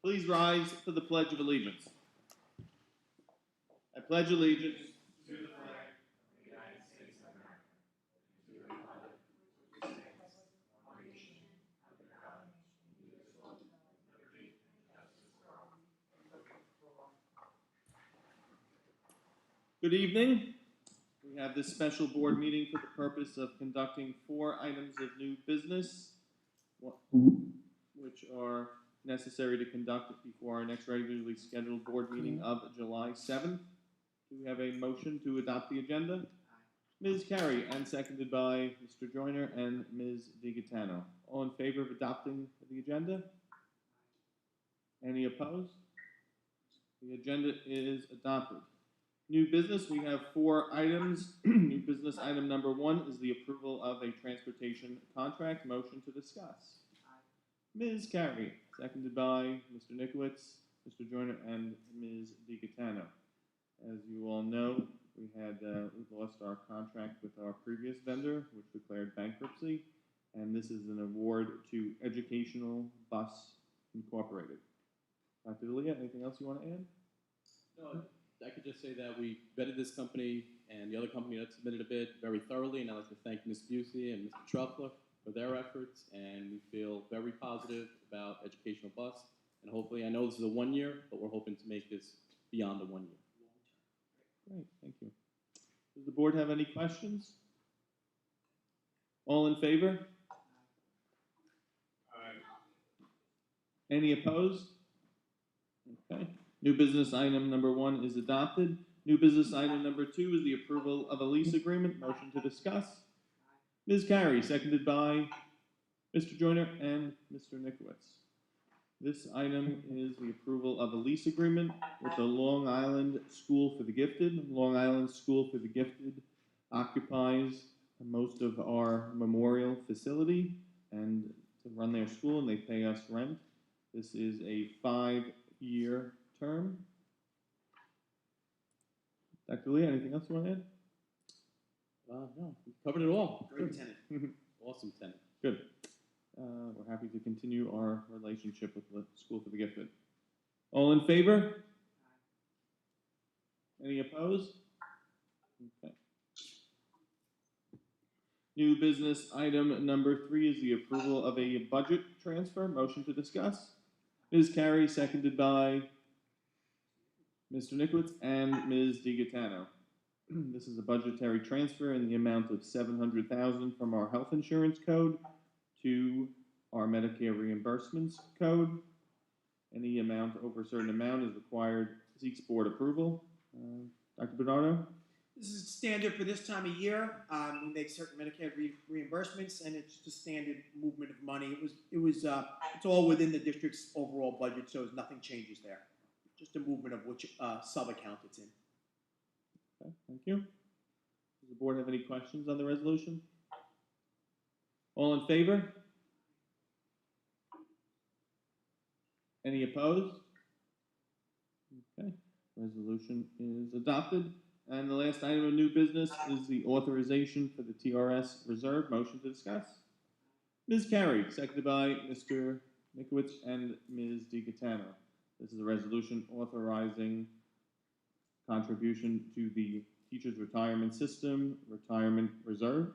Please rise for the Pledge of Allegiance. I pledge allegiance to the flag of the United States of America, and to the republic which stands one nation under God, indivisible, with liberty and justice for all. Good evening. We have this special board meeting for the purpose of conducting 4 items of new business, which are necessary to conduct before our next regularly scheduled board meeting of July 7th. Do we have a motion to adopt the agenda? Ms. Carey, and seconded by Mr. Joyner and Ms. DiGaetano. All in favor of adopting the agenda? Any opposed? The agenda is adopted. New business, we have 4 items. New business item number 1 is the approval of a transportation contract. Motion to discuss. Ms. Carey, seconded by Mr. Nikowitz, Mr. Joyner, and Ms. DiGaetano. As you all know, we lost our contract with our previous vendor, which declared bankruptcy, and this is an award to Educational Bus Incorporated. Dr. D'Elia, anything else you want to add? No, I could just say that we vetted this company and the other company that submitted a bid very thoroughly, and I'd like to thank Ms. Busey and Mr. Truffler for their efforts, and we feel very positive about Educational Bus, and hopefully, I know this is a 1 year, but we're hoping to make this beyond the 1 year. Great, thank you. Does the board have any questions? All in favor? Aye. Any opposed? Okay. New business item number 1 is adopted. New business item number 2 is the approval of a lease agreement. Motion to discuss. Ms. Carey, seconded by Mr. Joyner and Mr. Nikowitz. This item is the approval of a lease agreement with the Long Island School for the Gifted. Long Island School for the Gifted occupies most of our memorial facility and to run their school, and they pay us rent. This is a 5-year term. Dr. Lee, anything else you want to add? No, we covered it all. Great tenant. Awesome tenant. Good. We're happy to continue our relationship with the School for the Gifted. All in favor? Any opposed? Okay. New business item number 3 is the approval of a budget transfer. Motion to discuss. Ms. Carey, seconded by Mr. Nikowitz and Ms. DiGaetano. This is a budgetary transfer in the amount of $700,000 from our health insurance code to our Medicare reimbursements code. Any amount over a certain amount is required, seeks board approval. Dr. Bernardo? This is standard for this time of year. We make certain Medicare reimbursements, and it's just standard movement of money. It's all within the district's overall budget, so nothing changes there. Just a movement of which sub-account it's in. Okay, thank you. Does the board have any questions on the resolution? All in favor? Any opposed? Okay, resolution is adopted. And the last item of new business is the authorization for the TRS reserve. Motion to discuss. Ms. Carey, seconded by Mr. Nikowitz and Ms. DiGaetano. This is a resolution authorizing contribution to the Teachers Retirement System Retirement Reserve.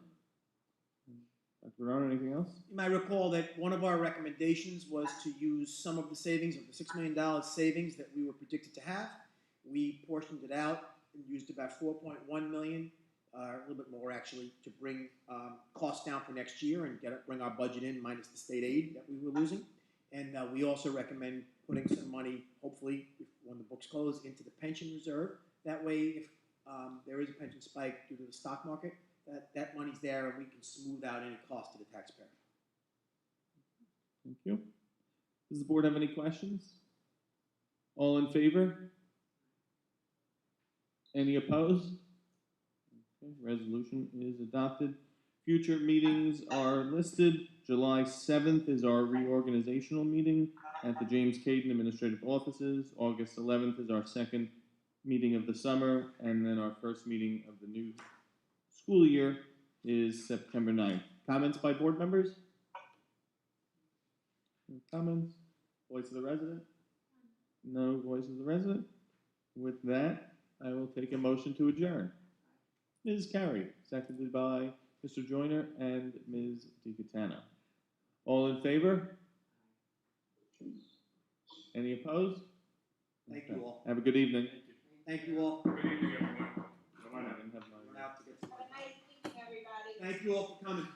Dr. Bernardo, anything else? You might recall that one of our recommendations was to use some of the savings, of the $6 million savings that we were predicted to have. We portioned it out and used about $4.1 million, a little bit more actually, to bring costs down for next year and bring our budget in minus the state aid that we were losing. And we also recommend putting some money, hopefully, when the books close, into the pension reserve. That way, if there is a pension spike due to the stock market, that money's there and we can smooth out any cost to the taxpayer. Thank you. Does the board have any questions? All in favor? Any opposed? Okay, resolution is adopted. Future meetings are listed. July 7th is our reorganizational meeting at the James Caden Administrative Offices. August 11th is our second meeting of the summer, and then our first meeting of the new school year is September 9th. Comments by board members? Any comments? Voice of the resident? No voices of the resident. With that, I will take a motion to adjourn. Ms. Carey, seconded by Mr. Joyner and Ms. DiCatano. All in favor? Any opposed? Thank you all. Have a good evening. Thank you all. Good evening, everyone. Bye-bye. We're out to get some- Have a nice evening, everybody. Thank you all for coming.